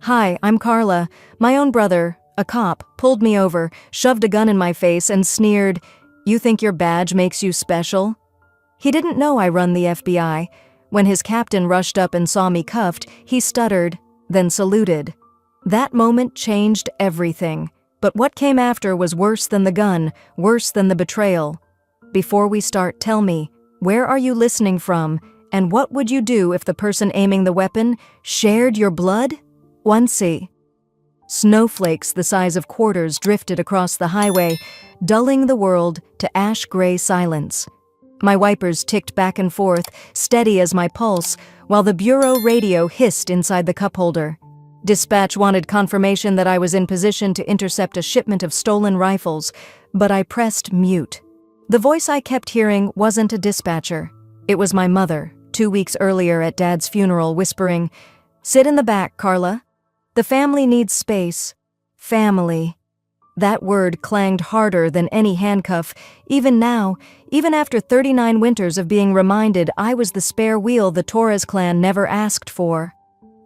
Hi, I'm Carla. My own brother, a cop, pulled me over, shoved a gun in my face, and sneered, "You think your badge makes you special?" He didn't know I run the FBI. When his captain rushed up and saw me cuffed, he stuttered, then saluted. That moment changed everything. But what came after was worse than the gun, worse than the betrayal. Before we start, tell me, where are you listening from, and what would you do if the person aiming the weapon shared your blood? Onesie. Snowflakes the size of quarters drifted across the highway, dulling the world to ash-gray silence. My wipers ticked back and forth, steady as my pulse, while the bureau radio hissed inside the cup holder. Dispatch wanted confirmation that I was in position to intercept a shipment of stolen rifles, but I pressed mute. The voice I kept hearing wasn't a dispatcher. It was my mother, 2 weeks earlier at Dad's funeral, whispering, "Sit in the back, Carla. The family needs space." Family. That word clanged harder than any handcuff, even now, even after 39 winters of being reminded I was the spare wheel the Torres clan never asked for.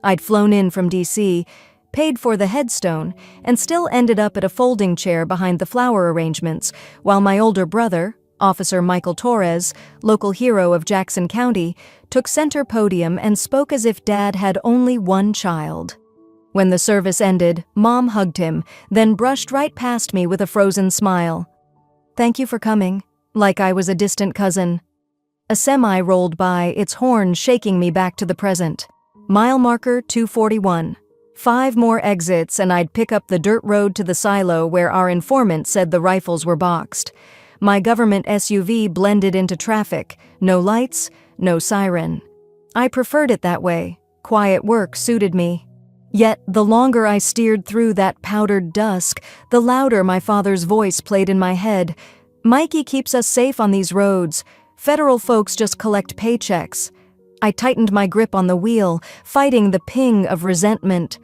I'd flown in from D.C., paid for the headstone, and still ended up at a folding chair behind the flower arrangements, while my older brother, Officer Michael Torres, local hero of Jackson County, took center podium and spoke as if Dad had only one child. When the service ended, Mom hugged him, then brushed right past me with a frozen smile. "Thank you for coming," like I was a distant cousin. A semi rolled by, its horn shaking me back to the present. Mile marker 241. 5 more exits and I'd pick up the dirt road to the silo where our informant said the rifles were boxed. My government SUV blended into traffic. No lights, no siren. I preferred it that way. Quiet work suited me. Yet, the longer I steered through that powdered dusk, the louder my father's voice played in my head. "Mikey keeps us safe on these roads. Federal folks just collect paychecks." I tightened my grip on the wheel, fighting the ping of resentment.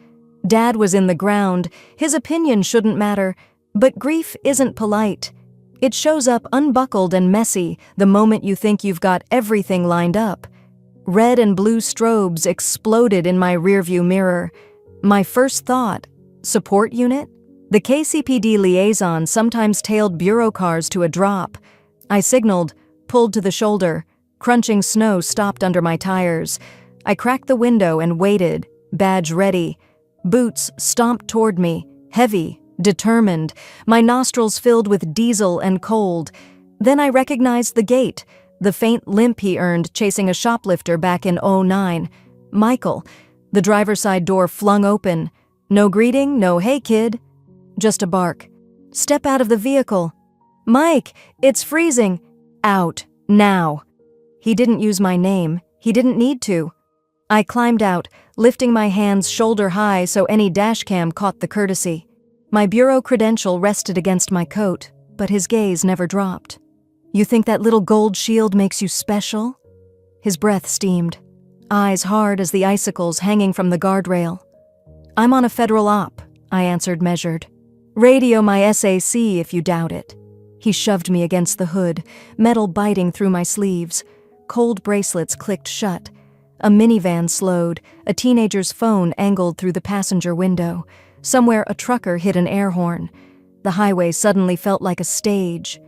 Dad was in the ground. His opinion shouldn't matter. But grief isn't polite. It shows up unbuckled and messy the moment you think you've got everything lined up. Red and blue strobes exploded in my rearview mirror. My first thought, support unit? The KCPD liaison sometimes tailed bureau cars to a drop. I signaled, pulled to the shoulder. Crunching snow stopped under my tires. I cracked the window and waited, badge ready. Boots stomped toward me, heavy, determined, my nostrils filled with diesel and cold. Then I recognized the gate, the faint limp he earned chasing a shoplifter back in '09. Michael. The driver's side door flung open. No greeting, no "Hey, kid." Just a bark. "Step out of the vehicle." "Mike, it's freezing." "Out, now." He didn't use my name. He didn't need to. I climbed out, lifting my hands shoulder high so any dashcam caught the courtesy. My bureau credential rested against my coat, but his gaze never dropped. "You think that little gold shield makes you special?" His breath steamed, eyes hard as the icicles hanging from the guardrail. "I'm on a federal op," I answered measured. "Radio my SAC if you doubt it." He shoved me against the hood, metal biting through my sleeves. Cold bracelets clicked shut. A minivan slowed, a teenager's phone angled through the passenger window. Somewhere a trucker hit an air horn. The highway suddenly felt like a stage.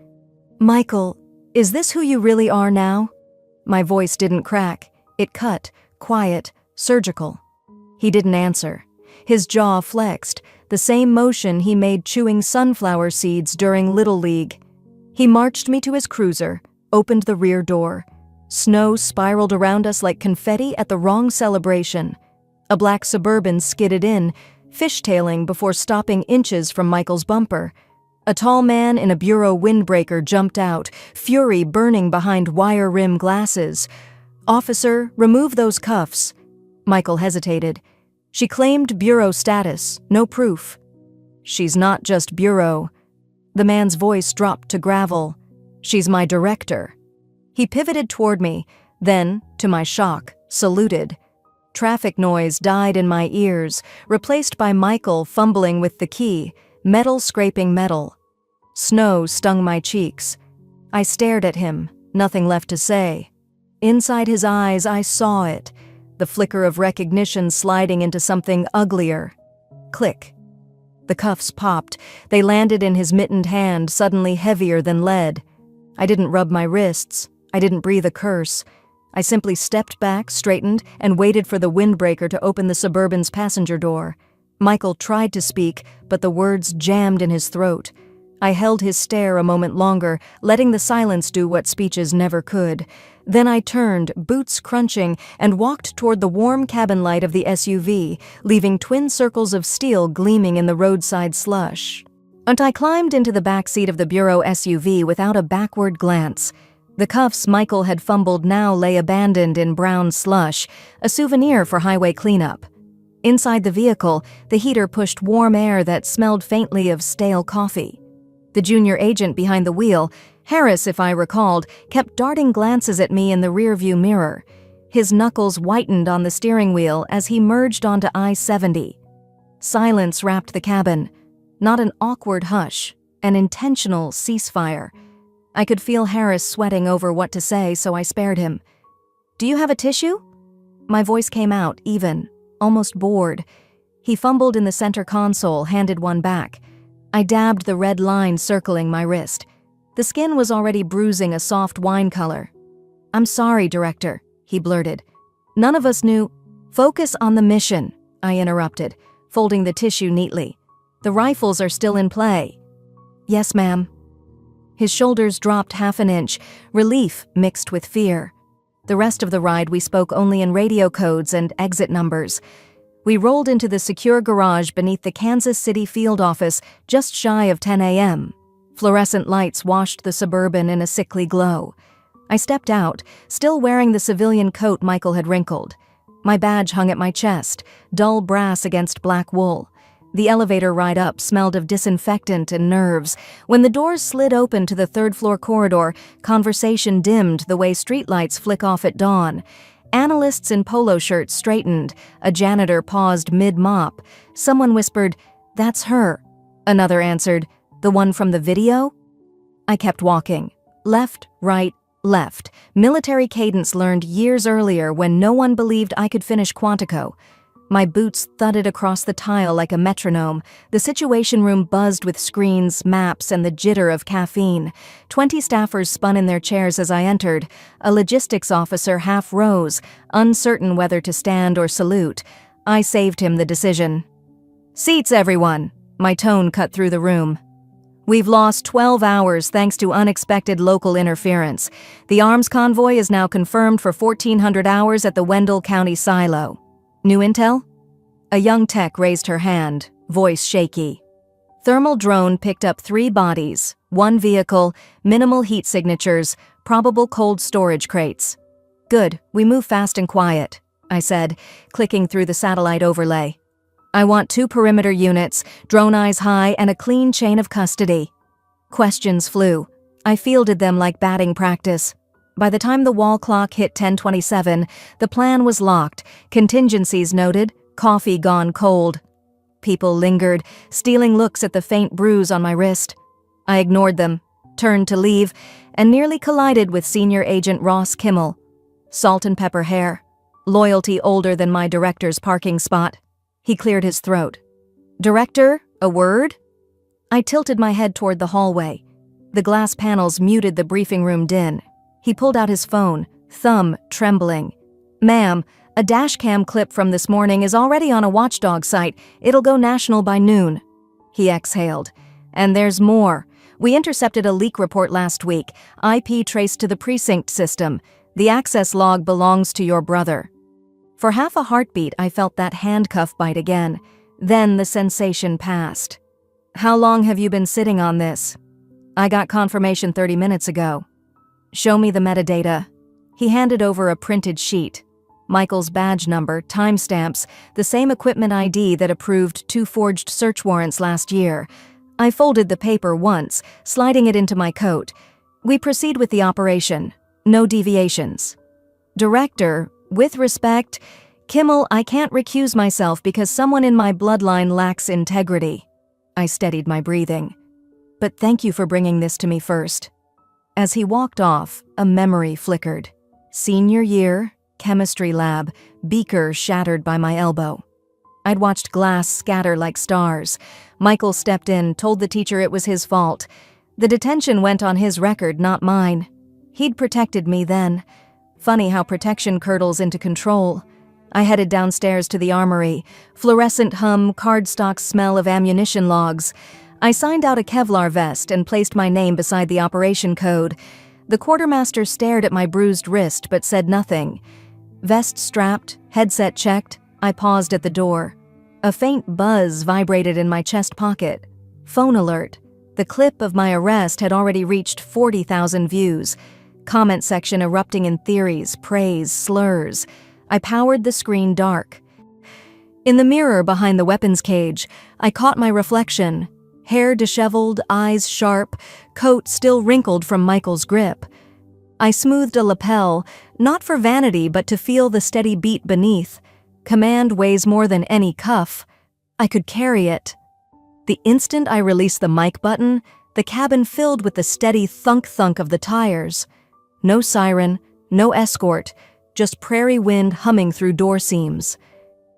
"Michael, is this who you really are now?" My voice didn't crack. It cut, quiet, surgical. He didn't answer. His jaw flexed, the same motion he made chewing sunflower seeds during Little League. He marched me to his cruiser, opened the rear door. Snow spiraled around us like confetti at the wrong celebration. A black Suburban skidded in, fishtailing before stopping inches from Michael's bumper. A tall man in a bureau windbreaker jumped out, fury burning behind wire rim glasses. "Officer, remove those cuffs." Michael hesitated. "She claimed bureau status, no proof." "She's not just bureau." The man's voice dropped to gravel. "She's my director." He pivoted toward me, then, to my shock, saluted. Traffic noise died in my ears, replaced by Michael fumbling with the key, metal scraping metal. Snow stung my cheeks. I stared at him, nothing left to say. Inside his eyes, I saw it. the flicker of recognition sliding into something uglier. Click. The cuffs popped. They landed in his mittened hand, suddenly heavier than lead. I didn't rub my wrists. I didn't breathe a curse. I simply stepped back, straightened, and waited for the windbreaker to open the Suburban's passenger door. Michael tried to speak, but the words jammed in his throat. I held his stare a moment longer, letting the silence do what speeches never could. Then I turned, boots crunching, and walked toward the warm cabin light of the SUV, leaving twin circles of steel gleaming in the roadside slush. And I climbed into the back seat of the Bureau SUV without a backward glance. The cuffs Michael had fumbled now lay abandoned in brown slush, a souvenir for highway cleanup. Inside the vehicle, the heater pushed warm air that smelled faintly of stale coffee. The junior agent behind the wheel, Harris if I recalled, kept darting glances at me in the rearview mirror. His knuckles whitened on the steering wheel as he merged onto I-70. Silence wrapped the cabin. Not an awkward hush, an intentional ceasefire. I could feel Harris sweating over what to say, so I spared him. "Do you have a tissue?" My voice came out, even, almost bored. He fumbled in the center console, handed one back. I dabbed the red line circling my wrist. The skin was already bruising a soft wine color. "I'm sorry, Director," he blurted. "None of us knew—" "Focus on the mission," I interrupted, folding the tissue neatly. "The rifles are still in play." "Yes, ma'am." His shoulders dropped half an inch, relief mixed with fear. The rest of the ride we spoke only in radio codes and exit numbers. We rolled into the secure garage beneath the Kansas City field office just shy of 10 a.m. Fluorescent lights washed the Suburban in a sickly glow. I stepped out, still wearing the civilian coat Michael had wrinkled. My badge hung at my chest, dull brass against black wool. The elevator ride up smelled of disinfectant and nerves. When the doors slid open to the third-floor corridor, conversation dimmed the way streetlights flick off at dawn. Analysts in polo shirts straightened. A janitor paused mid-mop. Someone whispered, "That's her." Another answered, "The one from the video?" I kept walking. Left, right, left. Military cadence learned years earlier when no one believed I could finish Quantico. My boots thudded across the tile like a metronome. The Situation Room buzzed with screens, maps, and the jitter of caffeine. 20 staffers spun in their chairs as I entered. A logistics officer half rose, uncertain whether to stand or salute. I saved him the decision. "Seats, everyone!" My tone cut through the room. "We've lost 12 hours thanks to unexpected local interference. The arms convoy is now confirmed for 1,400 hours at the Wendell County silo. New intel?" A young tech raised her hand, voice shaky. Thermal drone picked up 3 bodies, 1 vehicle, minimal heat signatures, probable cold storage crates. "Good, we move fast and quiet," I said, clicking through the satellite overlay. "I want 2 perimeter units, drone eyes high, and a clean chain of custody." Questions flew. I fielded them like batting practice. By the time the wall clock hit 10:27, the plan was locked, contingencies noted, coffee gone cold. People lingered, stealing looks at the faint bruise on my wrist. I ignored them, turned to leave, and nearly collided with Senior Agent Ross Kimmel. Salt and pepper hair, loyalty older than my director's parking spot. He cleared his throat. "Director, a word?" I tilted my head toward the hallway. The glass panels muted the briefing room din. He pulled out his phone, thumb trembling. "Ma'am, a dashcam clip from this morning is already on a watchdog site. It'll go national by noon." He exhaled. "And there's more. We intercepted a leak report last week, IP traced to the precinct system. The access log belongs to your brother." For half a heartbeat, I felt that handcuff bite again. Then the sensation passed. "How long have you been sitting on this?" "I got confirmation 30 minutes ago." "Show me the metadata." He handed over a printed sheet. Michael's badge number, timestamps, the same equipment ID that approved 2 forged search warrants last year. I folded the paper once, sliding it into my coat. "We proceed with the operation. No deviations." "Director, with respect, Kimmel, I can't recuse myself because someone in my bloodline lacks integrity." I steadied my breathing. "But thank you for bringing this to me first." As he walked off, a memory flickered. Senior year, Chemistry lab, beaker shattered by my elbow. I'd watched glass scatter like stars. Michael stepped in, told the teacher it was his fault. The detention went on his record, not mine. He'd protected me then. Funny how protection curdles into control. I headed downstairs to the armory. Fluorescent hum, cardstock smell of ammunition logs. I signed out a Kevlar vest and placed my name beside the operation code. The quartermaster stared at my bruised wrist but said nothing. Vest strapped, headset checked, I paused at the door. A faint buzz vibrated in my chest pocket. Phone alert. The clip of my arrest had already reached 40,000 views. Comment section erupting in theories, praise, slurs. I powered the screen dark. In the mirror behind the weapons cage, I caught my reflection. Hair disheveled, eyes sharp, coat still wrinkled from Michael's grip. I smoothed a lapel, not for vanity but to feel the steady beat beneath. Command weighs more than any cuff. I could carry it. The instant I released the mic button, the cabin filled with the steady thunk-thunk of the tires. No siren, no escort, just prairie wind humming through door seams.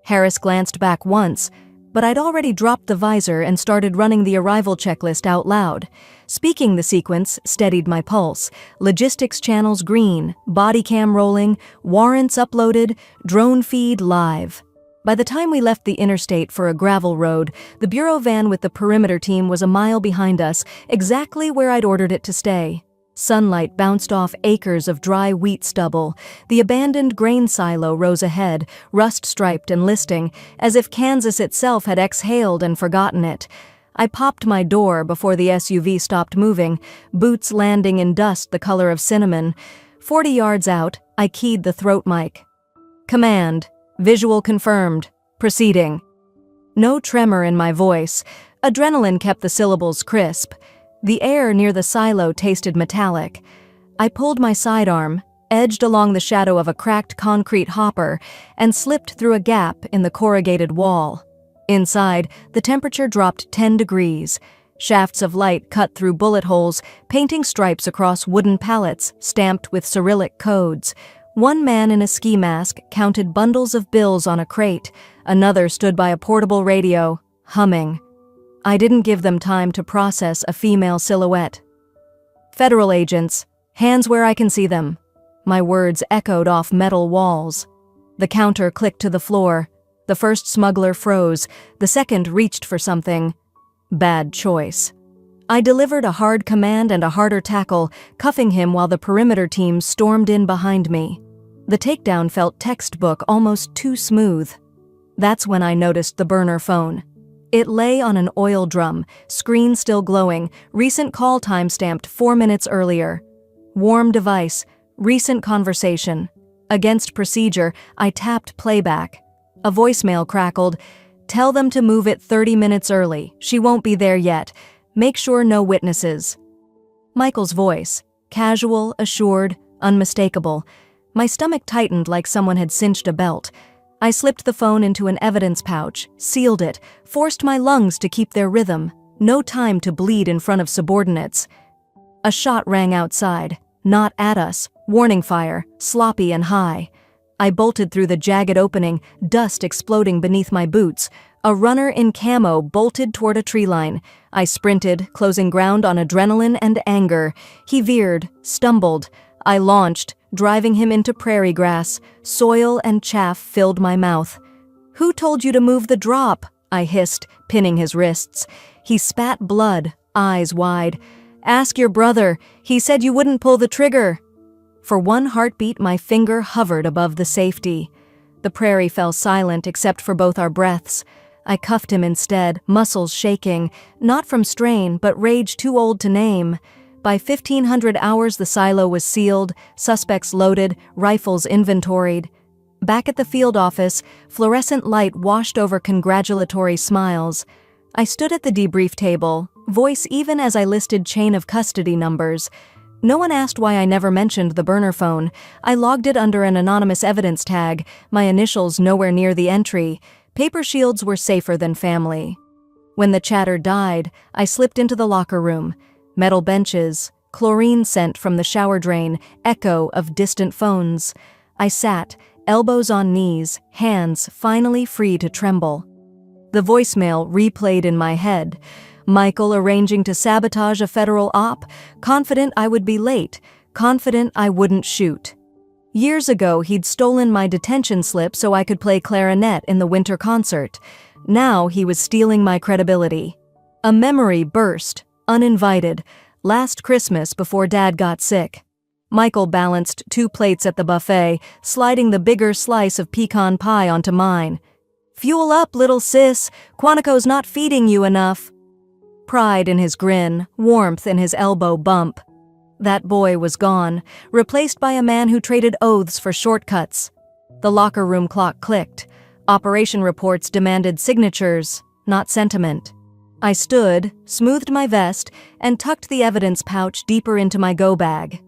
Harris glanced back once, but I'd already dropped the visor and started running the arrival checklist out loud. Speaking the sequence steadied my pulse. Logistics channels green, body cam rolling, warrants uploaded, drone feed live. By the time we left the interstate for a gravel road, the bureau van with the perimeter team was a mile behind us, exactly where I'd ordered it to stay. Sunlight bounced off acres of dry wheat stubble. The abandoned grain silo rose ahead, rust-striped and listing, as if Kansas itself had exhaled and forgotten it. I popped my door before the SUV stopped moving, boots landing in dust the color of cinnamon. 40 yards out, I keyed the throat mic. Command. Visual confirmed. Proceeding. No tremor in my voice. Adrenaline kept the syllables crisp. The air near the silo tasted metallic. I pulled my sidearm, edged along the shadow of a cracked concrete hopper, and slipped through a gap in the corrugated wall. Inside, the temperature dropped 10 degrees. Shafts of light cut through bullet holes, painting stripes across wooden pallets stamped with Cyrillic codes. One man in a ski mask counted bundles of bills on a crate. Another stood by a portable radio, humming. I didn't give them time to process a female silhouette. Federal agents, hands where I can see them. My words echoed off metal walls. The counter clicked to the floor. The first smuggler froze. The second reached for something. Bad choice. I delivered a hard command and a harder tackle, cuffing him while the perimeter team stormed in behind me. The takedown felt textbook, almost too smooth. That's when I noticed the burner phone. It lay on an oil drum, screen still glowing, recent call time stamped 4 minutes earlier. Warm device, recent conversation. Against procedure, I tapped playback. A voicemail crackled. Tell them to move it 30 minutes early. She won't be there yet. Make sure no witnesses. Michael's voice, casual, assured, unmistakable. My stomach tightened like someone had cinched a belt. I slipped the phone into an evidence pouch, sealed it, forced my lungs to keep their rhythm. No time to bleed in front of subordinates. A shot rang outside, not at us, warning fire, sloppy and high. I bolted through the jagged opening, dust exploding beneath my boots. A runner in camo bolted toward a tree line. I sprinted, closing ground on adrenaline and anger. He veered, stumbled. I launched, driving him into prairie grass. Soil and chaff filled my mouth. "Who told you to move the drop?" I hissed, pinning his wrists. He spat blood, eyes wide. "Ask your brother. He said you wouldn't pull the trigger." For one heartbeat, my finger hovered above the safety. The prairie fell silent except for both our breaths. I cuffed him instead, muscles shaking, not from strain, but rage too old to name. By 1500 hours, the silo was sealed, suspects loaded, rifles inventoried. Back at the field office, fluorescent light washed over congratulatory smiles. I stood at the debrief table, voice even as I listed chain of custody numbers. No one asked why I never mentioned the burner phone. I logged it under an anonymous evidence tag, my initials nowhere near the entry. Paper shields were safer than family. When the chatter died, I slipped into the locker room. Metal benches, chlorine scent from the shower drain, echo of distant phones. I sat, elbows on knees, hands finally free to tremble. The voicemail replayed in my head. Michael arranging to sabotage a federal op, confident I would be late, confident I wouldn't shoot. Years ago, he'd stolen my detention slip so I could play clarinet in the winter concert. Now he was stealing my credibility. A memory burst, uninvited, last Christmas before Dad got sick. Michael balanced 2 plates at the buffet, sliding the bigger slice of pecan pie onto mine. "Fuel up, little sis. Quantico's not feeding you enough." Pride in his grin, warmth in his elbow bump. That boy was gone, replaced by a man who traded oaths for shortcuts. The locker room clock clicked. Operation reports demanded signatures, not sentiment. I stood, smoothed my vest, and tucked the evidence pouch deeper into my go bag.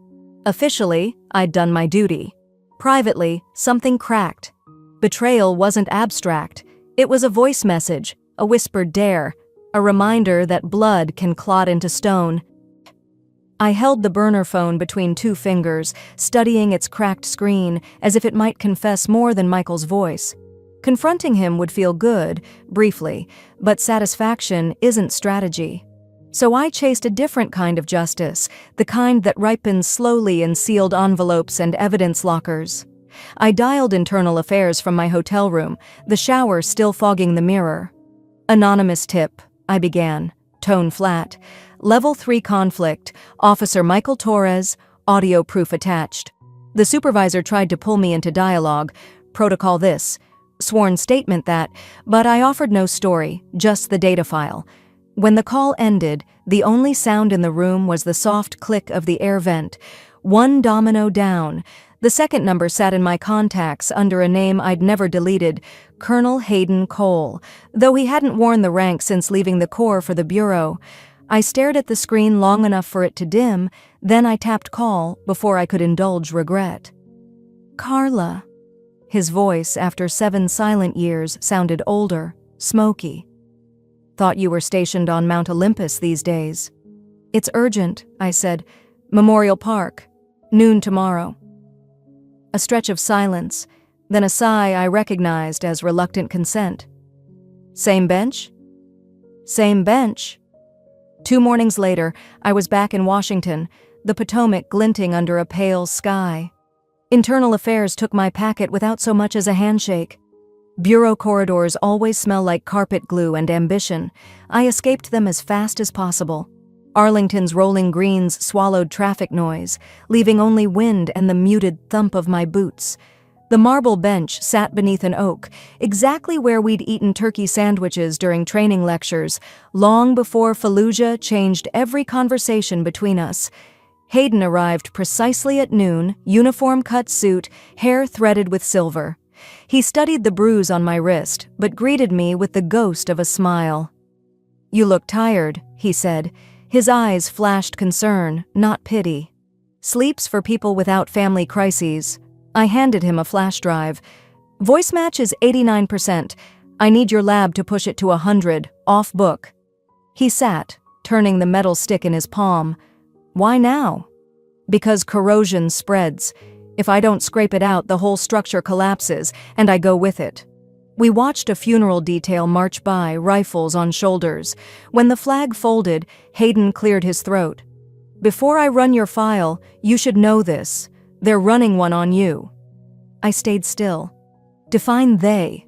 Officially, I'd done my duty. Privately, something cracked. Betrayal wasn't abstract. It was a voice message, a whispered dare, a reminder that blood can clot into stone. I held the burner phone between 2 fingers, studying its cracked screen as if it might confess more than Michael's voice. Confronting him would feel good, briefly, but satisfaction isn't strategy. So I chased a different kind of justice, the kind that ripens slowly in sealed envelopes and evidence lockers. I dialed internal affairs from my hotel room, the shower still fogging the mirror. "Anonymous tip," I began, tone flat. "Level 3 conflict, Officer Michael Torres, audio proof attached." The supervisor tried to pull me into dialogue. Protocol this, sworn statement that, but I offered no story, just the data file. When the call ended, the only sound in the room was the soft click of the air vent. 1 domino down. The second number sat in my contacts under a name I'd never deleted, Colonel Hayden Cole, though he hadn't worn the rank since leaving the Corps for the Bureau. I stared at the screen long enough for it to dim, then I tapped call before I could indulge regret. "Carla." His voice, after 7 silent years, sounded older, smoky. "Thought you were stationed on Mount Olympus these days." "It's urgent," I said. "Memorial Park. Noon tomorrow." A stretch of silence, then a sigh I recognized as reluctant consent. "Same bench?" "Same bench." 2 mornings later, I was back in Washington, the Potomac glinting under a pale sky. Internal Affairs took my packet without so much as a handshake. Bureau corridors always smell like carpet glue and ambition. I escaped them as fast as possible. Arlington's rolling greens swallowed traffic noise, leaving only wind and the muted thump of my boots. The marble bench sat beneath an oak, exactly where we'd eaten turkey sandwiches during training lectures, long before Fallujah changed every conversation between us. Hayden arrived precisely at noon, uniform-cut suit, hair threaded with silver. He studied the bruise on my wrist, but greeted me with the ghost of a smile. "You look tired," he said. His eyes flashed concern, not pity. "Sleeps for people without family crises." I handed him a flash drive. "Voice match is 89%. I need your lab to push it to 100, off book." He sat, turning the metal stick in his palm. "Why now?" "Because corrosion spreads. If I don't scrape it out, the whole structure collapses, and I go with it." We watched a funeral detail march by, rifles on shoulders. When the flag folded, Hayden cleared his throat. "Before I run your file, you should know this. They're running one on you." I stayed still. Define they.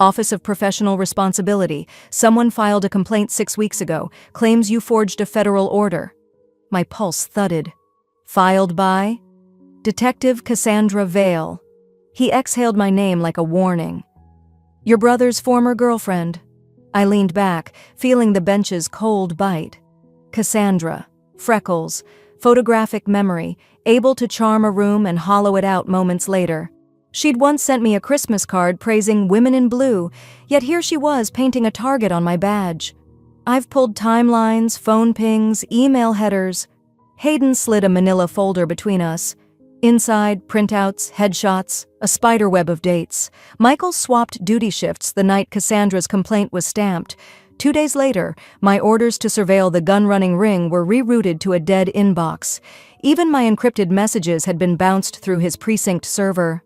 Office of Professional Responsibility. Someone filed a complaint 6 weeks ago, claims you forged a federal order. My pulse thudded. Filed by? Detective Cassandra Vale. He exhaled my name like a warning. Your brother's former girlfriend. I leaned back, feeling the bench's cold bite. Cassandra. Freckles. Photographic memory, able to charm a room and hollow it out moments later. She'd once sent me a Christmas card praising women in blue, yet here she was painting a target on my badge. I've pulled timelines, phone pings, email headers. Hayden slid a manila folder between us. Inside, printouts, headshots, a spiderweb of dates. Michael swapped duty shifts the night Cassandra's complaint was stamped. 2 days later, my orders to surveil the gun-running ring were rerouted to a dead inbox. Even my encrypted messages had been bounced through his precinct server.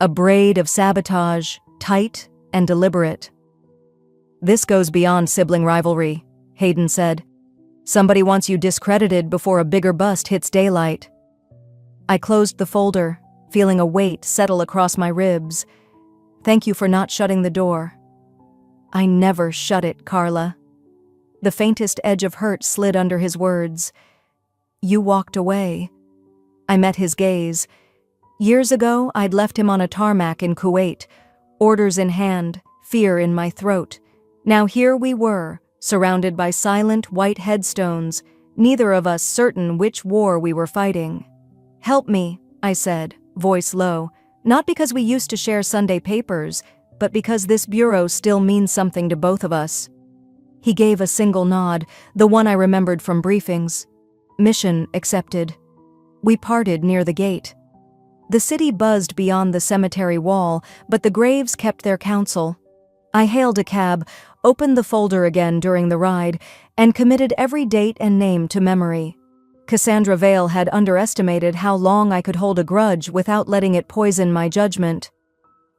a braid of sabotage, tight and deliberate. "This goes beyond sibling rivalry," Hayden said. "Somebody wants you discredited before a bigger bust hits daylight." I closed the folder, feeling a weight settle across my ribs. "Thank you for not shutting the door." "I never shut it, Carla." The faintest edge of hurt slid under his words. "You walked away." I met his gaze. Years ago, I'd left him on a tarmac in Kuwait, orders in hand, fear in my throat. Now here we were, surrounded by silent white headstones, neither of us certain which war we were fighting. "Help me," I said, voice low, not because we used to share Sunday papers, but because this bureau still means something to both of us. He gave a single nod, the one I remembered from briefings. Mission accepted. We parted near the gate. The city buzzed beyond the cemetery wall, but the graves kept their counsel. I hailed a cab, opened the folder again during the ride, and committed every date and name to memory. Cassandra Vale had underestimated how long I could hold a grudge without letting it poison my judgment.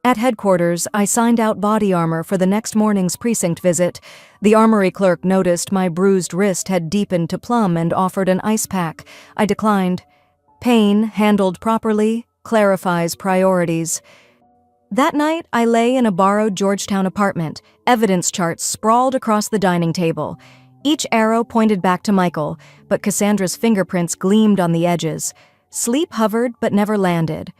At headquarters, I signed out body armor for the next morning's precinct visit. The armory clerk noticed my bruised wrist had deepened to plum and offered an ice pack. I declined. Pain, handled properly, clarifies priorities. That night, I lay in a borrowed Georgetown apartment, evidence charts sprawled across the dining table. Each arrow pointed back to Michael, but Cassandra's fingerprints gleamed on the edges. Sleep hovered but never landed.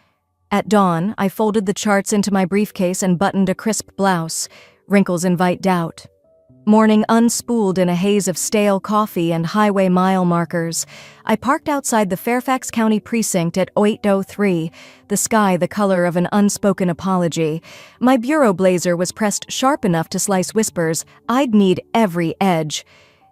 At dawn, I folded the charts into my briefcase and buttoned a crisp blouse. Wrinkles invite doubt. Morning unspooled in a haze of stale coffee and highway mile markers. I parked outside the Fairfax County precinct at 8:03, the sky the color of an unspoken apology. My bureau blazer was pressed sharp enough to slice whispers. I'd need every edge.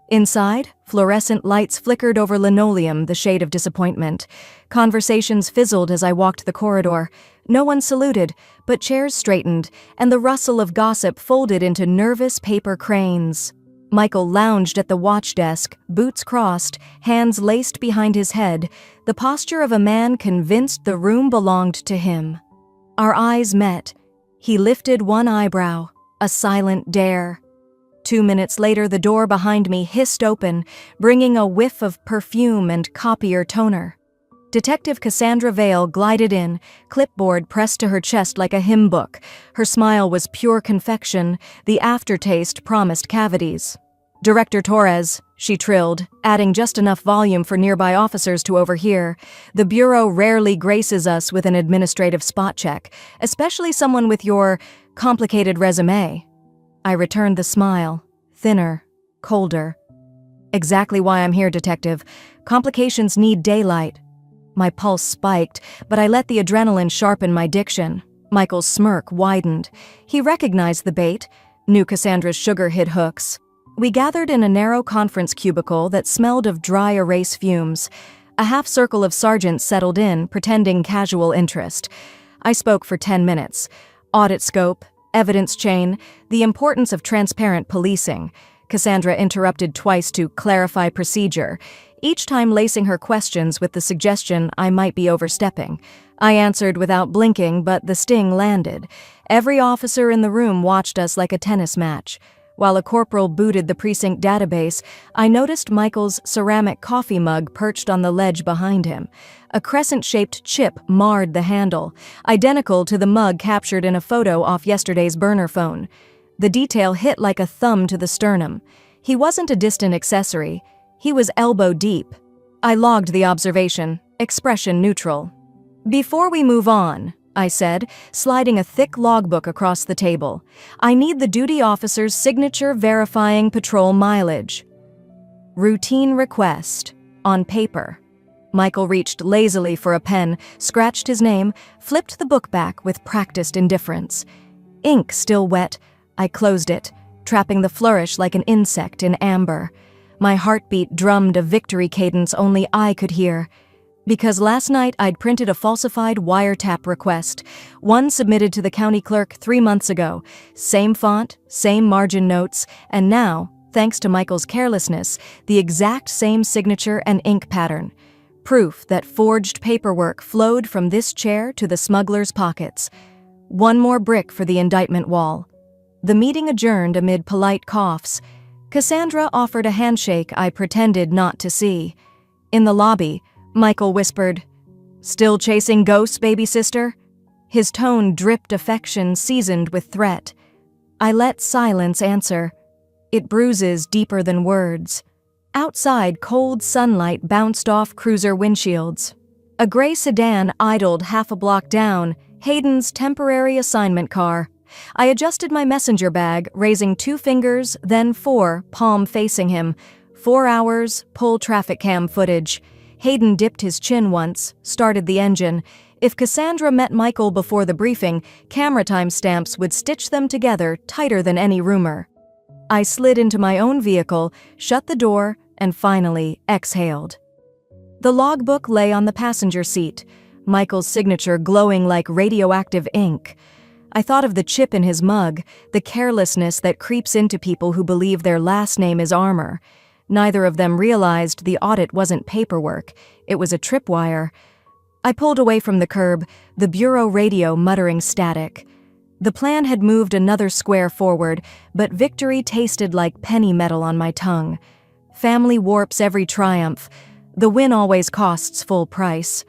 Inside, fluorescent lights flickered over linoleum, the shade of disappointment. Conversations fizzled as I walked the corridor. No one saluted, but chairs straightened, and the rustle of gossip folded into nervous paper cranes. Michael lounged at the watch desk, boots crossed, hands laced behind his head, the posture of a man convinced the room belonged to him. Our eyes met. He lifted one eyebrow, a silent dare. 2 minutes later, the door behind me hissed open, bringing a whiff of perfume and copier toner. Detective Cassandra Vale glided in, clipboard pressed to her chest like a hymn book. Her smile was pure confection, the aftertaste promised cavities. "Director Torres," she trilled, adding just enough volume for nearby officers to overhear. "The Bureau rarely graces us with an administrative spot check, especially someone with your complicated resume." I returned the smile, thinner, colder. "Exactly why I'm here, Detective. Complications need daylight." My pulse spiked, but I let the adrenaline sharpen my diction. Michael's smirk widened. He recognized the bait, knew Cassandra's sugar hid hooks. We gathered in a narrow conference cubicle that smelled of dry erase fumes. A half circle of sergeants settled in, pretending casual interest. I spoke for 10 minutes. Audit scope, evidence chain, the importance of transparent policing. Cassandra interrupted twice to clarify procedure, each time lacing her questions with the suggestion I might be overstepping. I answered without blinking, but the sting landed. Every officer in the room watched us like a tennis match. While a corporal booted the precinct database, I noticed Michael's ceramic coffee mug perched on the ledge behind him. A crescent-shaped chip marred the handle, identical to the mug captured in a photo off yesterday's burner phone. The detail hit like a thumb to the sternum. He wasn't a distant accessory. He was elbow deep. I logged the observation, expression neutral. "Before we move on," I said, sliding a thick logbook across the table, "I need the duty officer's signature verifying patrol mileage." Routine request. On paper. Michael reached lazily for a pen, scratched his name, flipped the book back with practiced indifference. Ink still wet, I closed it, trapping the flourish like an insect in amber. My heartbeat drummed a victory cadence only I could hear. Because last night I'd printed a falsified wiretap request, one submitted to the county clerk 3 months ago. Same font, same margin notes, and now, thanks to Michael's carelessness, the exact same signature and ink pattern. Proof that forged paperwork flowed from this chair to the smuggler's pockets. One more brick for the indictment wall. The meeting adjourned amid polite coughs. Cassandra offered a handshake I pretended not to see. In the lobby, Michael whispered, "Still chasing ghosts, baby sister?" His tone dripped affection seasoned with threat. I let silence answer. It bruises deeper than words. Outside, cold sunlight bounced off cruiser windshields. A gray sedan idled half a block down, Hayden's temporary assignment car. I adjusted my messenger bag, raising 2 fingers, then 4, palm facing him. 4 hours, pull traffic cam footage. Hayden dipped his chin once, started the engine. If Cassandra met Michael before the briefing, camera timestamps would stitch them together tighter than any rumor. I slid into my own vehicle, shut the door, and finally exhaled. The logbook lay on the passenger seat, Michael's signature glowing like radioactive ink. I thought of the chip in his mug, the carelessness that creeps into people who believe their last name is armor. Neither of them realized the audit wasn't paperwork, it was a tripwire. I pulled away from the curb, the bureau radio muttering static. The plan had moved another square forward, but victory tasted like penny metal on my tongue. Family warps every triumph. The win always costs full price.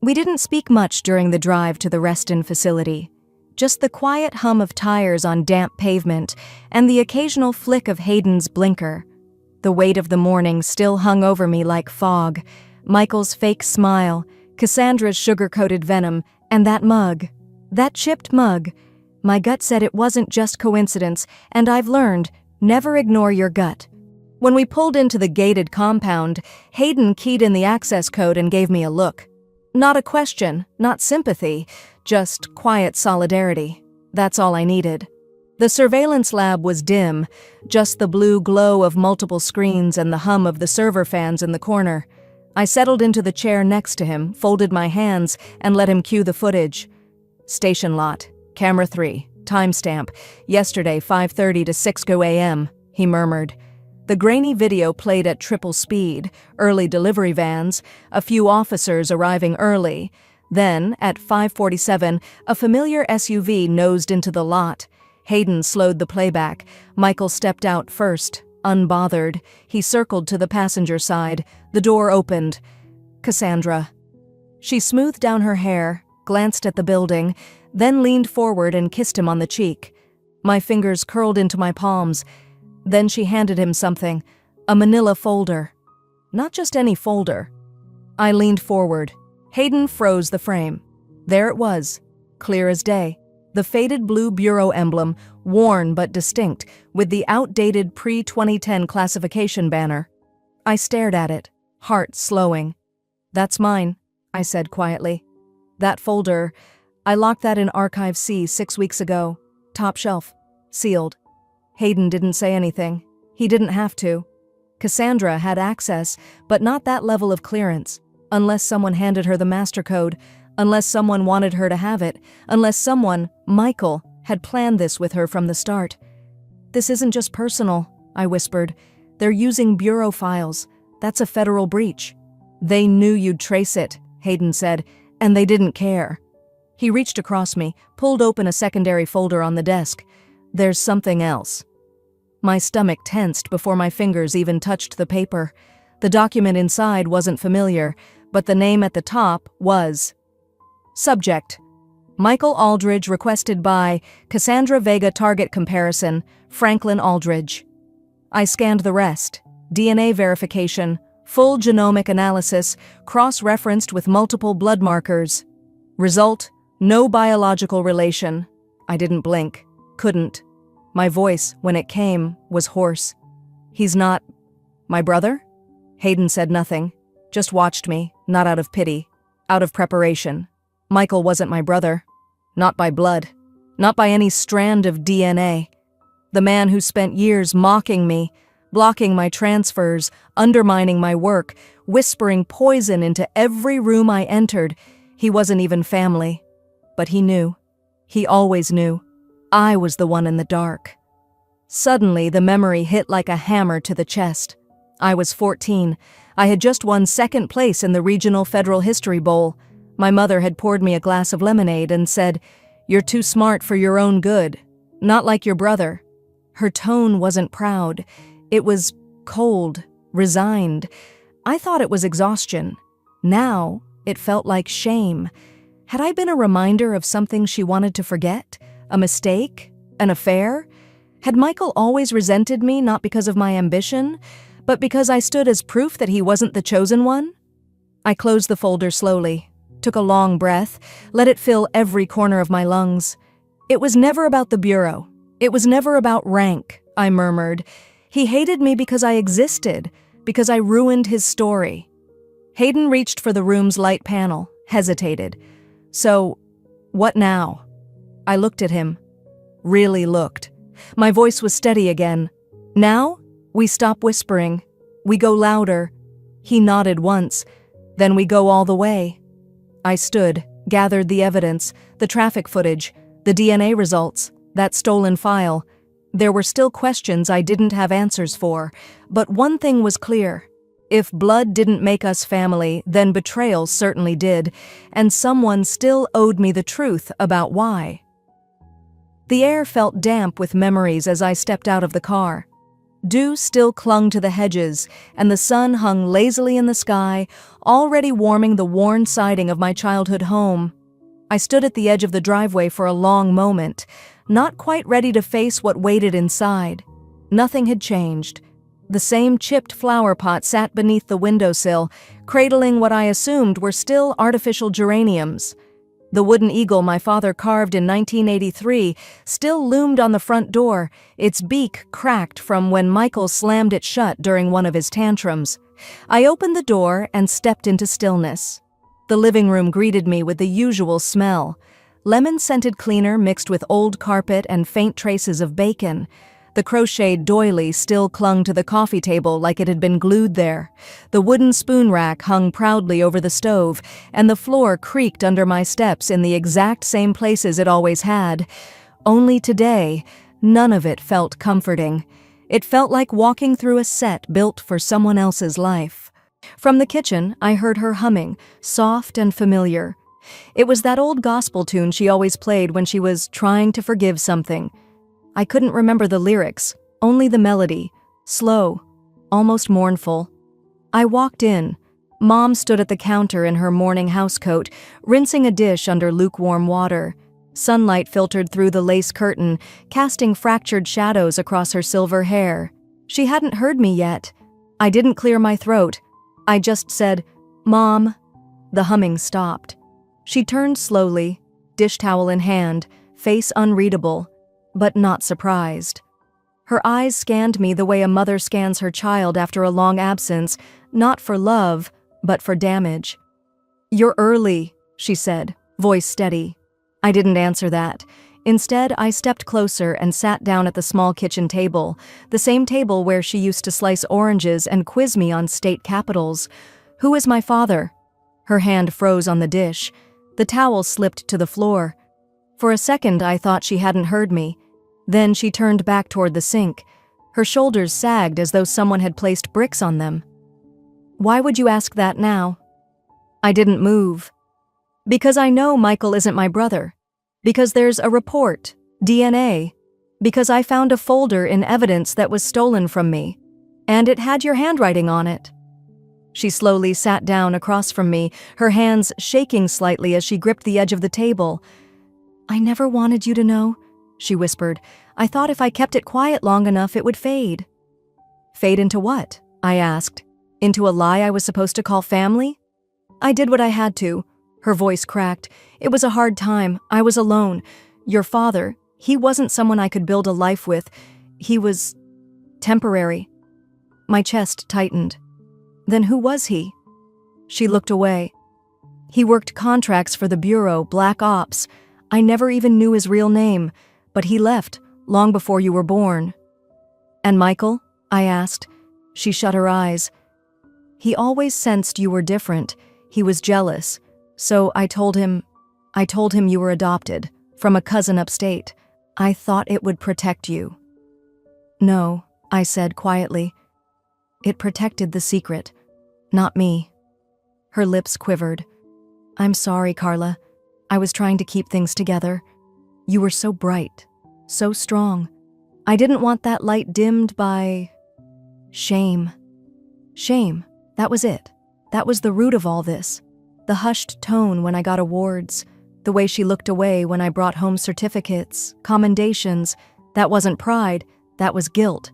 We didn't speak much during the drive to the Reston facility. Just the quiet hum of tires on damp pavement and the occasional flick of Hayden's blinker. The weight of the morning still hung over me like fog. Michael's fake smile, Cassandra's sugar-coated venom, and that mug. That chipped mug. My gut said it wasn't just coincidence, and I've learned, never ignore your gut. When we pulled into the gated compound, Hayden keyed in the access code and gave me a look. Not a question, not sympathy, just quiet solidarity. That's all I needed. The surveillance lab was dim, just the blue glow of multiple screens and the hum of the server fans in the corner. I settled into the chair next to him, folded my hands, and let him cue the footage. Station lot, camera 3, timestamp, yesterday 5:30 to 6:00 a.m., he murmured. The grainy video played at triple speed, early delivery vans, a few officers arriving early. Then, at 5:47, a familiar SUV nosed into the lot. Hayden slowed the playback. Michael stepped out first, unbothered. He circled to the passenger side. The door opened. Cassandra. She smoothed down her hair, glanced at the building, then leaned forward and kissed him on the cheek. My fingers curled into my palms. Then she handed him something, a manila folder. Not just any folder. I leaned forward. Hayden froze the frame. There it was, clear as day. The faded blue bureau emblem, worn but distinct, with the outdated pre-2010 classification banner. I stared at it, heart slowing. "That's mine," I said quietly. "That folder, I locked that in Archive C 6 weeks ago. Top shelf, sealed." Hayden didn't say anything. He didn't have to. Cassandra had access, but not that level of clearance. Unless someone handed her the master code, unless someone wanted her to have it, unless someone, Michael, had planned this with her from the start. "This isn't just personal," I whispered. "They're using bureau files. That's a federal breach." "They knew you'd trace it," Hayden said, "and they didn't care." He reached across me, pulled open a secondary folder on the desk. "There's something else." My stomach tensed before my fingers even touched the paper. The document inside wasn't familiar, but the name at the top was. Subject: Michael Aldridge requested by Cassandra Vega target comparison, Franklin Aldridge. I scanned the rest. DNA verification, full genomic analysis, cross-referenced with multiple blood markers. Result: no biological relation. I didn't blink. Couldn't. My voice, when it came, was hoarse. "He's not my brother?" Hayden said nothing, just watched me, not out of pity, out of preparation. Michael wasn't my brother. Not by blood. Not by any strand of DNA. The man who spent years mocking me, blocking my transfers, undermining my work, whispering poison into every room I entered. He wasn't even family. But he knew. He always knew. I was the one in the dark. Suddenly, the memory hit like a hammer to the chest. I was 14. I had just won second place in the Regional Federal History Bowl. My mother had poured me a glass of lemonade and said, You're too smart for your own good. Not like your brother." Her tone wasn't proud. It was cold, resigned. I thought it was exhaustion. Now, it felt like shame. Had I been a reminder of something she wanted to forget? A mistake? An affair? Had Michael always resented me not because of my ambition, but because I stood as proof that he wasn't the chosen one? I closed the folder slowly, took a long breath, let it fill every corner of my lungs. It was never about the bureau. It was never about rank, I murmured. He hated me because I existed, because I ruined his story. Hayden reached for the room's light panel, hesitated. "So, what now?" I looked at him. Really looked. My voice was steady again. "Now, we stop whispering. We go louder." He nodded once. "Then we go all the way." I stood, gathered the evidence, the traffic footage, the DNA results, that stolen file. There were still questions I didn't have answers for, but one thing was clear. If blood didn't make us family, then betrayal certainly did, and someone still owed me the truth about why. The air felt damp with memories as I stepped out of the car. Dew still clung to the hedges, and the sun hung lazily in the sky, already warming the worn siding of my childhood home. I stood at the edge of the driveway for a long moment, not quite ready to face what waited inside. Nothing had changed. The same chipped flower pot sat beneath the windowsill, cradling what I assumed were still artificial geraniums. The wooden eagle my father carved in 1983 still loomed on the front door, its beak cracked from when Michael slammed it shut during one of his tantrums. I opened the door and stepped into stillness. The living room greeted me with the usual smell: lemon-scented cleaner mixed with old carpet and faint traces of bacon. The crocheted doily still clung to the coffee table like it had been glued there. The wooden spoon rack hung proudly over the stove, and the floor creaked under my steps in the exact same places it always had. Only today, none of it felt comforting. It felt like walking through a set built for someone else's life. From the kitchen, I heard her humming, soft and familiar. It was that old gospel tune she always played when she was trying to forgive something. I couldn't remember the lyrics, only the melody, slow, almost mournful. I walked in. Mom stood at the counter in her morning housecoat, rinsing a dish under lukewarm water. Sunlight filtered through the lace curtain, casting fractured shadows across her silver hair. She hadn't heard me yet. I didn't clear my throat. I just said, "Mom." The humming stopped. She turned slowly, dish towel in hand, face unreadable, but not surprised. Her eyes scanned me the way a mother scans her child after a long absence, not for love, but for damage. "You're early," she said, voice steady. I didn't answer that. Instead, I stepped closer and sat down at the small kitchen table, the same table where she used to slice oranges and quiz me on state capitals. "Who is my father?" Her hand froze on the dish. The towel slipped to the floor. For a second, I thought she hadn't heard me. Then she turned back toward the sink. Her shoulders sagged as though someone had placed bricks on them. "Why would you ask that now?" I didn't move. "Because I know Michael isn't my brother. Because there's a report, DNA. Because I found a folder in evidence that was stolen from me. And it had your handwriting on it." She slowly sat down across from me, her hands shaking slightly as she gripped the edge of the table. "I never wanted you to know," she whispered. "I thought if I kept it quiet long enough, it would fade." "Fade into what?" I asked. "Into a lie I was supposed to call family?" "I did what I had to." Her voice cracked. "It was a hard time. I was alone. Your father, he wasn't someone I could build a life with. He was temporary." My chest tightened. "Then who was he?" She looked away. "He worked contracts for the Bureau, Black Ops. I never even knew his real name, but he left long before you were born." "And Michael?" I asked. She shut her eyes. "He always sensed you were different. He was jealous. So I told him you were adopted, from a cousin upstate. I thought it would protect you." "No," I said quietly. "It protected the secret, not me." Her lips quivered. "I'm sorry, Carla. I was trying to keep things together." You were so bright, so strong. I didn't want that light dimmed by shame. Shame, that was it. That was the root of all this. The hushed tone when I got awards, the way she looked away when I brought home certificates, commendations. That wasn't pride, that was guilt.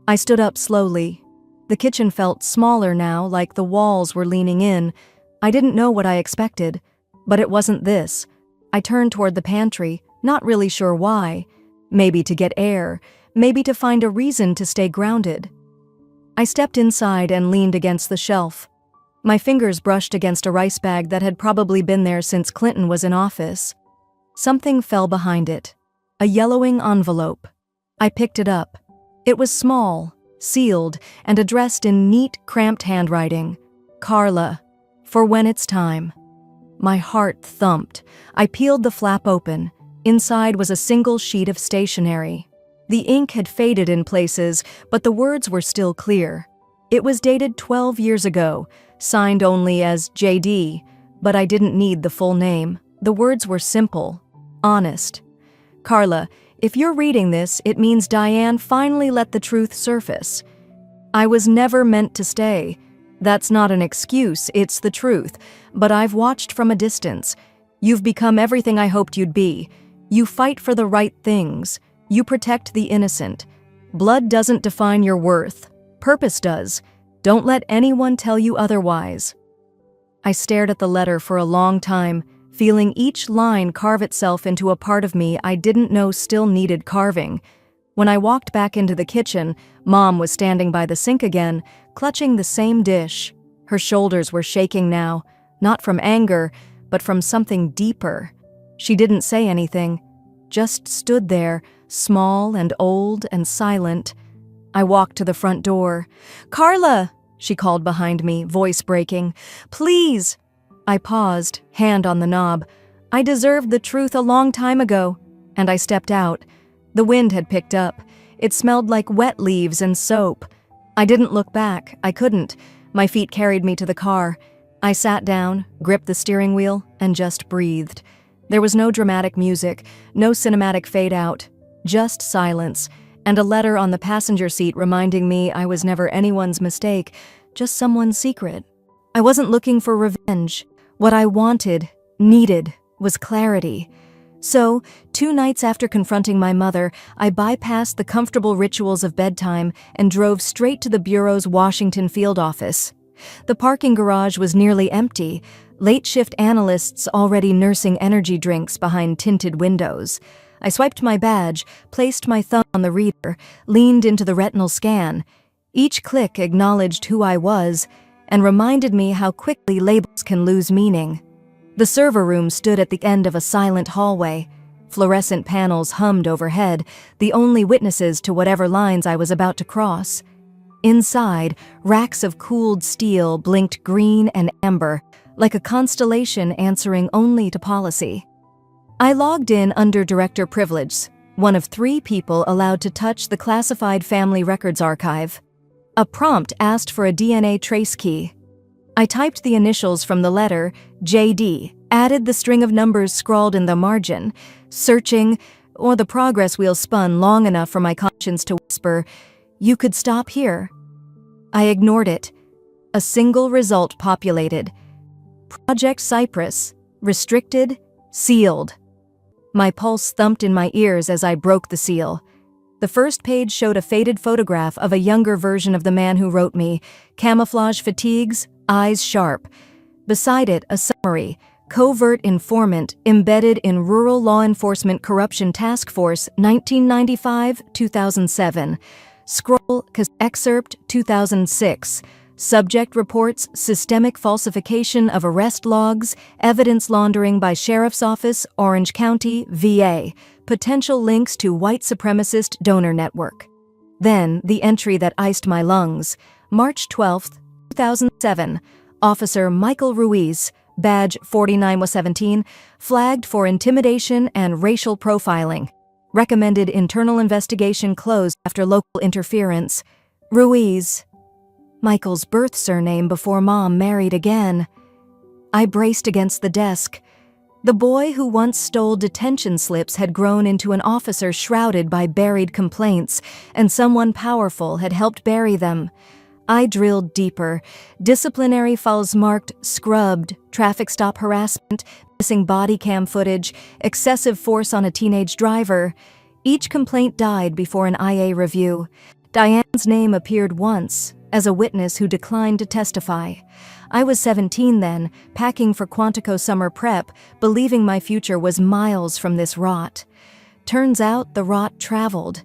I stood up slowly. The kitchen felt smaller now, like the walls were leaning in. I didn't know what I expected, but it wasn't this. I turned toward the pantry, not really sure why. Maybe to get air, maybe to find a reason to stay grounded. I stepped inside and leaned against the shelf. My fingers brushed against a rice bag that had probably been there since Clinton was in office. Something fell behind it. A yellowing envelope. I picked it up. It was small, sealed, and addressed in neat, cramped handwriting. Carla, for when it's time. My heart thumped. I peeled the flap open. Inside was a single sheet of stationery. The ink had faded in places, but the words were still clear. It was dated 12 years ago, signed only as JD, but I didn't need the full name. The words were simple, honest. Carla, if you're reading this, it means Diane finally let the truth surface. I was never meant to stay. That's not an excuse, it's the truth. But I've watched from a distance. You've become everything I hoped you'd be. You fight for the right things. You protect the innocent. Blood doesn't define your worth. Purpose does. Don't let anyone tell you otherwise. I stared at the letter for a long time, feeling each line carve itself into a part of me I didn't know still needed carving. When I walked back into the kitchen, Mom was standing by the sink again, clutching the same dish. Her shoulders were shaking now, not from anger, but from something deeper. She didn't say anything, just stood there, small and old and silent. I walked to the front door. "Carla!" she called behind me, voice breaking. "Please!" I paused, hand on the knob. I deserved the truth a long time ago, and I stepped out. The wind had picked up. It smelled like wet leaves and soap. I didn't look back. I couldn't. My feet carried me to the car. I sat down, gripped the steering wheel, and just breathed. There was no dramatic music, no cinematic fade-out, just silence, and a letter on the passenger seat reminding me I was never anyone's mistake, just someone's secret. I wasn't looking for revenge. What I wanted, needed, was clarity. So, 2 nights after confronting my mother, I bypassed the comfortable rituals of bedtime and drove straight to the Bureau's Washington field office. The parking garage was nearly empty, late-shift analysts already nursing energy drinks behind tinted windows. I swiped my badge, placed my thumb on the reader, leaned into the retinal scan. Each click acknowledged who I was and reminded me how quickly labels can lose meaning. The server room stood at the end of a silent hallway. Fluorescent panels hummed overhead, the only witnesses to whatever lines I was about to cross. Inside, racks of cooled steel blinked green and amber, like a constellation answering only to policy. I logged in under Director Privilege, one of 3 people allowed to touch the classified family records archive. A prompt asked for a DNA trace key. I typed the initials from the letter, JD, added the string of numbers scrawled in the margin, searching, or the progress wheel spun long enough for my conscience to whisper, "You could stop here." I ignored it. A single result populated. Project Cypress, restricted, sealed. My pulse thumped in my ears as I broke the seal. The first page showed a faded photograph of a younger version of the man who wrote me, camouflage fatigues, eyes sharp. Beside it, a summary, covert informant embedded in Rural Law Enforcement Corruption Task Force 1995-2007. Scroll, excerpt 2006. Subject reports systemic falsification of arrest logs, evidence laundering by Sheriff's Office, Orange County, VA, potential links to white supremacist donor network. Then, the entry that iced my lungs. March 12, 2007, Officer Michael Ruiz, badge 49-17, flagged for intimidation and racial profiling. Recommended internal investigation closed after local interference. Ruiz. Michael's birth surname before Mom married again. I braced against the desk. The boy who once stole detention slips had grown into an officer shrouded by buried complaints, and someone powerful had helped bury them. I drilled deeper. Disciplinary files marked scrubbed, traffic stop harassment, missing body cam footage, excessive force on a teenage driver. Each complaint died before an IA review. Diane's name appeared once, as a witness who declined to testify. I was 17 then, packing for Quantico summer prep, believing my future was miles from this rot. Turns out the rot traveled.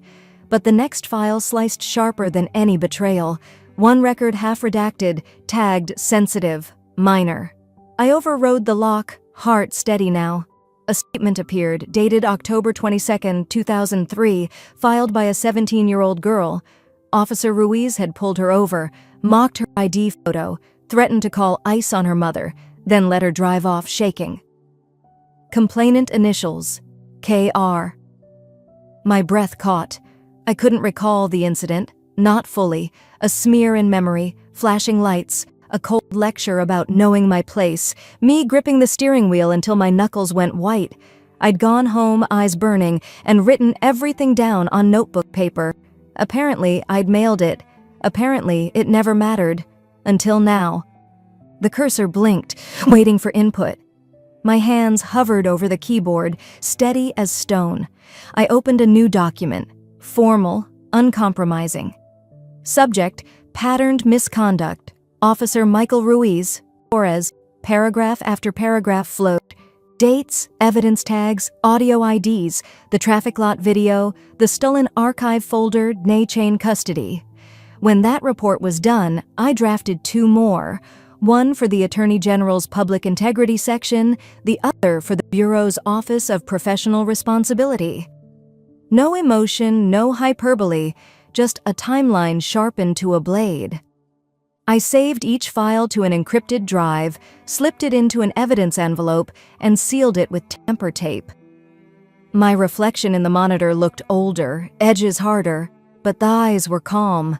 But the next file sliced sharper than any betrayal. One record half redacted, tagged sensitive, minor. I overrode the lock, heart steady now. A statement appeared, dated October 22, 2003, filed by a 17-year-old girl. Officer Ruiz had pulled her over, mocked her ID photo, threatened to call ICE on her mother, then let her drive off shaking. Complainant initials, KR. My breath caught. I couldn't recall the incident, not fully, a smear in memory, flashing lights, a cold lecture about knowing my place, me gripping the steering wheel until my knuckles went white. I'd gone home, eyes burning, and written everything down on notebook paper. Apparently, I'd mailed it. Apparently, it never mattered. Until now. The cursor blinked, waiting for input. My hands hovered over the keyboard, steady as stone. I opened a new document, formal, uncompromising. Subject, patterned misconduct. Officer Michael Ruiz, Torres, paragraph after paragraph flowed. Dates, evidence tags, audio IDs, the traffic lot video, the stolen archive folder, chain custody. When that report was done, I drafted 2 more. One for the Attorney General's Public Integrity section, the other for the Bureau's Office of Professional Responsibility. No emotion, no hyperbole, just a timeline sharpened to a blade. I saved each file to an encrypted drive, slipped it into an evidence envelope, and sealed it with tamper tape. My reflection in the monitor looked older, edges harder, but the eyes were calm.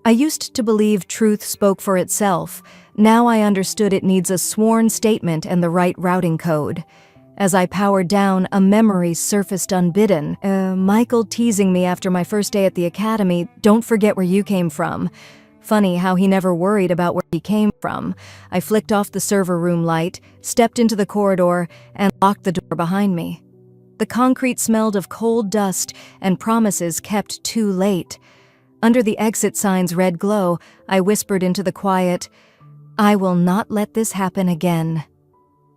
I used to believe truth spoke for itself. Now I understood it needs a sworn statement and the right routing code. As I powered down, a memory surfaced unbidden. Michael teasing me after my first day at the academy, "Don't forget where you came from." Funny how he never worried about where he came from. I flicked off the server room light, stepped into the corridor, and locked the door behind me. The concrete smelled of cold dust and promises kept too late. Under the exit sign's red glow, I whispered into the quiet, "I will not let this happen again."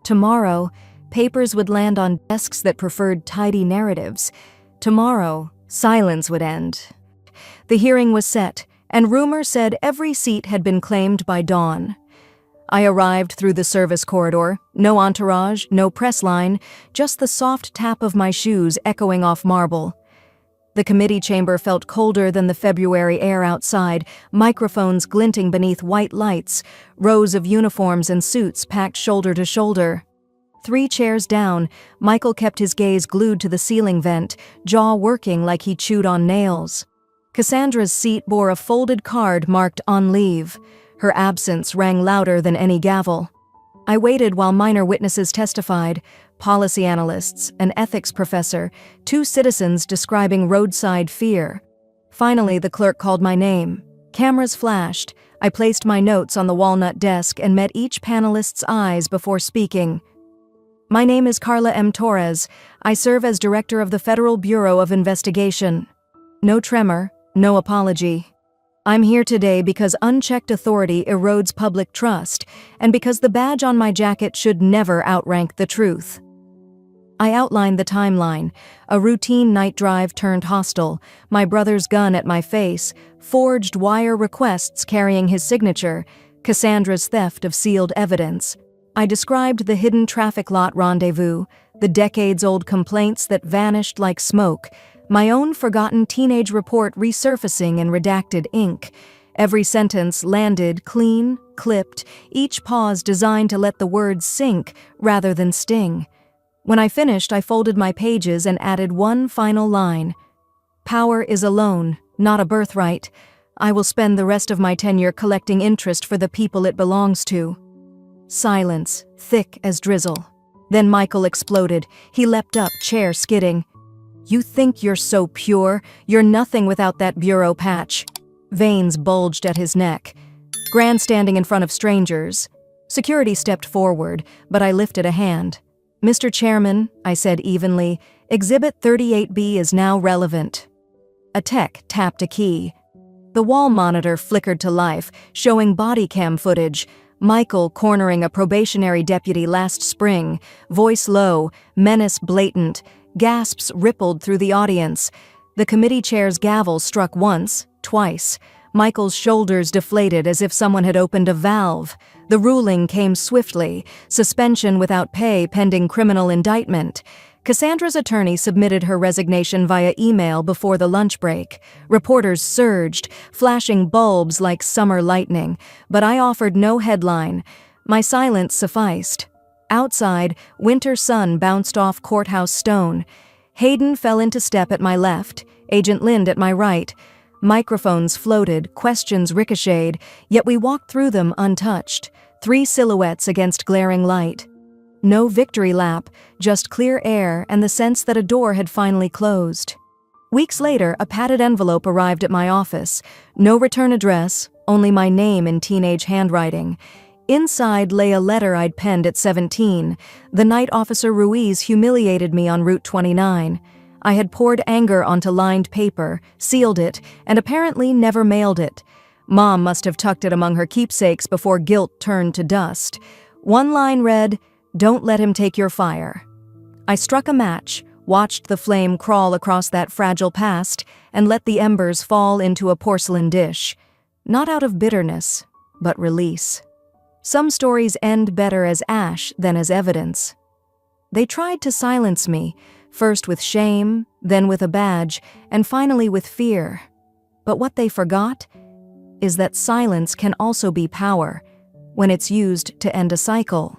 Tomorrow, papers would land on desks that preferred tidy narratives. Tomorrow, silence would end. The hearing was set, and rumor said every seat had been claimed by dawn. I arrived through the service corridor, no entourage, no press line, just the soft tap of my shoes echoing off marble. The committee chamber felt colder than the February air outside, microphones glinting beneath white lights, rows of uniforms and suits packed shoulder to shoulder. 3 chairs down, Michael kept his gaze glued to the ceiling vent, jaw working like he chewed on nails. Cassandra's seat bore a folded card marked "on leave." Her absence rang louder than any gavel. I waited while minor witnesses testified, policy analysts, an ethics professor, 2 citizens describing roadside fear. Finally, the clerk called my name. Cameras flashed. I placed my notes on the walnut desk and met each panelist's eyes before speaking. "My name is Carla M. Torres. I serve as director of the Federal Bureau of Investigation." No tremor. No apology. I'm here today because unchecked authority erodes public trust, and because the badge on my jacket should never outrank the truth. I outlined the timeline, a routine night drive turned hostile, my brother's gun at my face, forged wire requests carrying his signature, Cassandra's theft of sealed evidence. I described the hidden traffic lot rendezvous, the decades-old complaints that vanished like smoke, my own forgotten teenage report resurfacing in redacted ink. Every sentence landed clean, clipped, each pause designed to let the words sink rather than sting. When I finished, I folded my pages and added one final line. "Power is a loan, not a birthright. I will spend the rest of my tenure collecting interest for the people it belongs to." Silence, thick as drizzle. Then Michael exploded. He leapt up, chair skidding. "You think you're so pure? You're nothing without that bureau patch." Veins bulged at his neck. Grandstanding in front of strangers. Security stepped forward, but I lifted a hand. "Mr. Chairman," I said evenly, "Exhibit 38B is now relevant." A tech tapped a key. The wall monitor flickered to life, showing body cam footage. Michael cornering a probationary deputy last spring, voice low, menace blatant. Gasps rippled through the audience. The committee chair's gavel struck once, twice. Michael's shoulders deflated as if someone had opened a valve. The ruling came swiftly, suspension without pay pending criminal indictment. Cassandra's attorney submitted her resignation via email before the lunch break. Reporters surged, flashing bulbs like summer lightning, but I offered no headline. My silence sufficed. Outside, winter sun bounced off courthouse stone. Hayden fell into step at my left, Agent Lind at my right. Microphones floated, questions ricocheted, yet we walked through them untouched. 3 silhouettes against glaring light. No victory lap, just clear air and the sense that a door had finally closed. Weeks later, a padded envelope arrived at my office. No return address, only my name in teenage handwriting. Inside lay a letter I'd penned at 17. The night Officer Ruiz humiliated me on Route 29. I had poured anger onto lined paper, sealed it, and apparently never mailed it. Mom must have tucked it among her keepsakes before guilt turned to dust. One line read, "Don't let him take your fire." I struck a match, watched the flame crawl across that fragile past, and let the embers fall into a porcelain dish. Not out of bitterness, but release. Some stories end better as ash than as evidence. They tried to silence me, first with shame, then with a badge, and finally with fear. But what they forgot is that silence can also be power when it's used to end a cycle.